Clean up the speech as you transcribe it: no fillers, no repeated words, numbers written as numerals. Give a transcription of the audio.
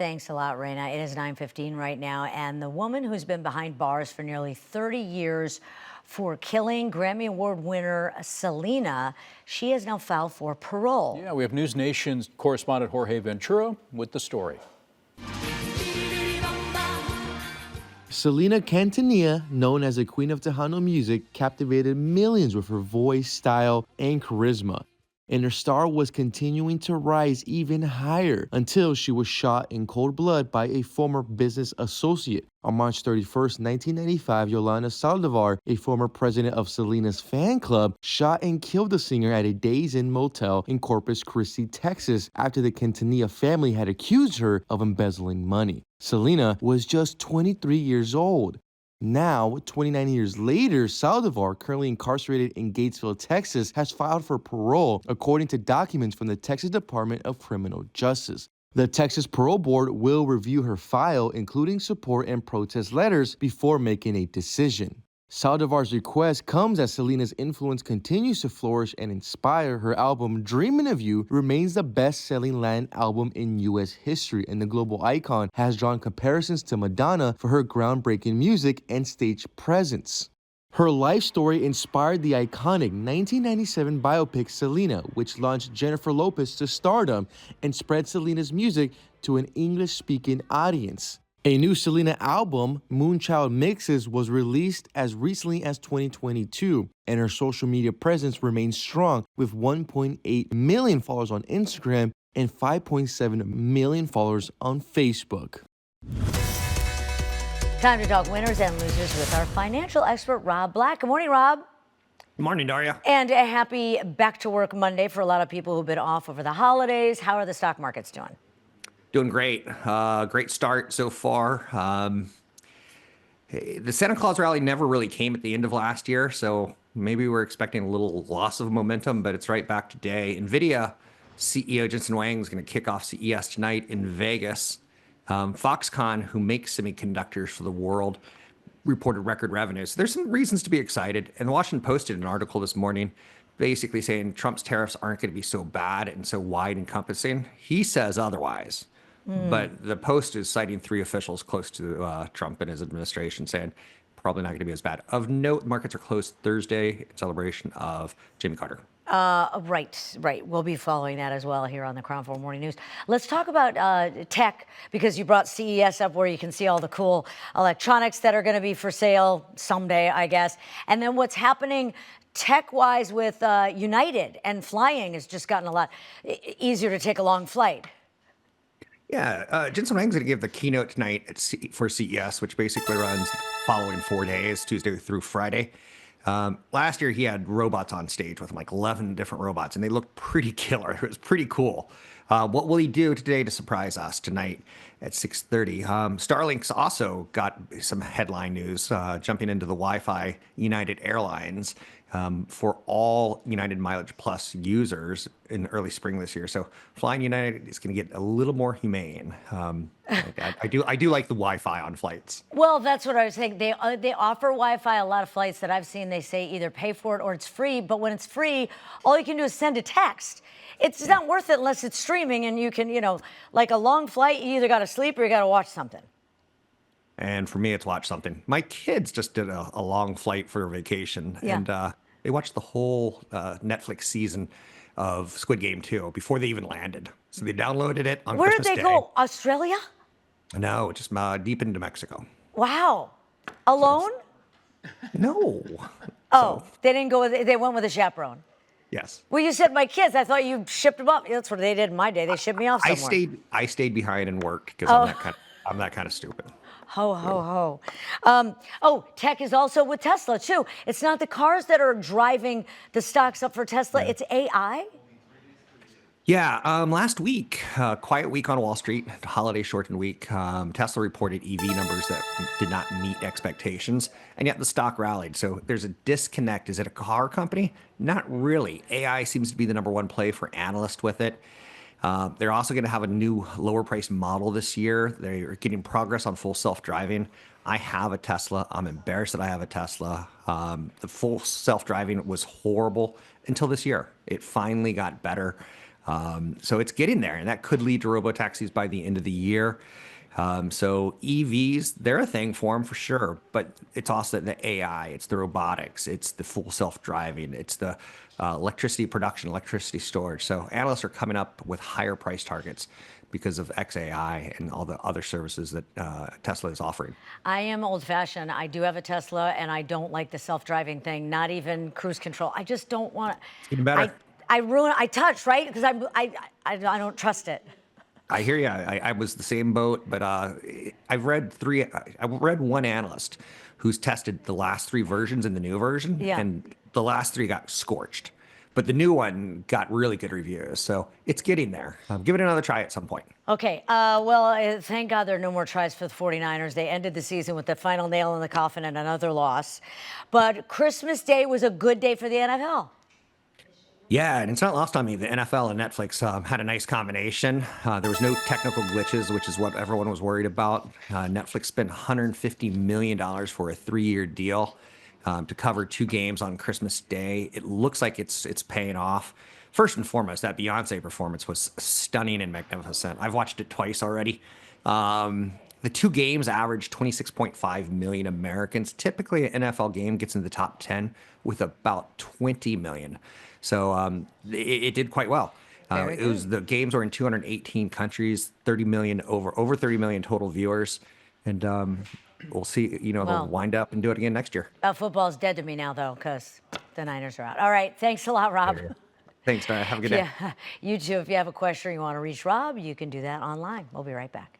Thanks a lot, Raina. It is 9:15 right now, and the woman who's been behind bars for nearly 30 years for killing Grammy Award winner Selena, she has now filed for parole. Yeah, we have News Nation's correspondent Jorge Ventura with the story. Selena Quintanilla, known as the Queen of Tejano music, captivated millions with her voice, style, and charisma. And her star was continuing to rise even higher until she was shot in cold blood by a former business associate. On March 31st, 1995, Yolanda Saldivar, a former president of Selena's fan club, shot and killed the singer at a Days Inn motel in Corpus Christi, Texas, after the Quintanilla family had accused her of embezzling money. Selena was just 23 years old. Now, 29 years later, Saldivar, currently incarcerated in Gatesville, Texas, has filed for parole, according to documents from the Texas Department of Criminal Justice. The Texas Parole Board will review her file, including support and protest letters, before making a decision. Saldivar's request comes as Selena's influence continues to flourish and inspire. Her album Dreamin' of You remains the best-selling Latin album in U.S. history, and the global icon has drawn comparisons to Madonna for her groundbreaking music and stage presence. Her life story inspired the iconic 1997 biopic Selena, which launched Jennifer Lopez to stardom and spread Selena's music to an English-speaking audience. A new Selena album, Moonchild Mixes, was released as recently as 2022, and her social media presence remains strong with 1.8 million followers on Instagram and 5.7 million followers on Facebook. Time to talk winners and losers with our financial expert, Rob Black. Good morning, Rob. Good morning, Daria. And a happy back to work Monday for a lot of people who've been off over the holidays. How are the stock markets doing? Doing great. Great start so far. The Santa Claus rally never really came at the end of last year, so maybe we're expecting a little loss of momentum, but it's right back today. NVIDIA CEO Jensen Huang is going to kick off CES tonight in Vegas. Foxconn, who makes semiconductors for the world, reported record revenues. There's some reasons to be excited, and the Washington Post did an article this morning basically saying Trump's tariffs aren't going to be so bad and so wide encompassing. He says otherwise. But the Post is citing three officials close to Trump and his administration saying probably not going to be as bad. Of note, markets are closed Thursday in celebration of Jimmy Carter. Right. We'll be following that as well here on the KRON4 Morning News. Let's talk about tech, because you brought CES up where you can see all the cool electronics that are going to be for sale someday, I guess. And then what's happening tech-wise with United, and flying has just gotten a lot easier to take a long flight. Yeah, Jensen Huang's going to give the keynote tonight for CES, which basically runs following 4 days, Tuesday through Friday. Last year, he had robots on stage with him, like 11 different robots, and they looked pretty killer. It was pretty cool. What will he do today to surprise us tonight at 6:30? Starlink's also got some headline news, jumping into the Wi-Fi United Airlines for all United Mileage Plus users in early spring this year. So flying United is going to get a little more humane. I do like the Wi-Fi on flights. Well, that's what I was saying. They offer Wi-Fi. A lot of flights that I've seen, they say either pay for it or it's free. But when it's free, all you can do is send a text. It's not worth it unless it's streaming, and you can, like a long flight, you either got to sleep or you got to watch something. And for me, it's watch something. My kids just did a long flight for a vacation, and they watched the whole Netflix season of Squid Game 2 before they even landed. So they downloaded it on Christmas Day. Where did they go? Australia? No, just deep into Mexico. Wow. Alone? No. Oh, they didn't go they went with a chaperone. Yes. Well, you said my kids. I thought you shipped them up. That's what they did in my day. They shipped me off somewhere. I stayed behind and worked because I'm that kind of stupid. Ho, ho, ho. Tech is also with Tesla, too. It's not the cars that are driving the stocks up for Tesla. It's AI. Yeah, last week, quiet week on Wall Street, holiday shortened week, Tesla reported EV numbers that did not meet expectations, and yet the stock rallied. So there's a disconnect. Is it a car company? Not really. AI seems to be the number one play for analysts with it. They're also going to have a new lower price model this year. They're getting progress on full self-driving. I have a Tesla. I'm embarrassed that I have a Tesla. The full self-driving was horrible until this year. It finally got better. So it's getting there, and that could lead to robotaxis by the end of the year. So EVs, they're a thing for them for sure, but it's also the AI, it's the robotics, it's the full self-driving, it's the electricity production, electricity storage. So analysts are coming up with higher price targets because of XAI and all the other services that Tesla is offering. I am old-fashioned. I do have a Tesla, and I don't like the self-driving thing. Not even cruise control. I just don't want. It's getting better. I touch, right? Because I don't trust it. I hear you. I was the same boat, but I've read I read one analyst who's tested the last 3 versions and the new version, Yeah. and the last 3 got scorched, but the new one got really good reviews. So it's getting there. Give it another try at some point. Okay, thank God there are no more tries for the 49ers. They ended the season with the final nail in the coffin and another loss. But Christmas Day was a good day for the NFL. Yeah, and it's not lost on me. The NFL and Netflix had a nice combination. There was no technical glitches, which is what everyone was worried about. Netflix spent $150 million for a 3-year deal to cover 2 games on Christmas Day. It looks like it's paying off. First and foremost, that Beyonce performance was stunning and magnificent. I've watched it twice already. The 2 games averaged 26.5 million Americans. Typically, an NFL game gets in the top 10 with about 20 million. So it did quite well. The games were in 218 countries, 30 million over 30 million total viewers, and we'll see. They'll wind up and do it again next year. Football's dead to me now, though, because the Niners are out. All right, thanks a lot, Rob. Thanks, Diana. Have a good day. Yeah, you too. If you have a question or you want to reach Rob, you can do that online. We'll be right back.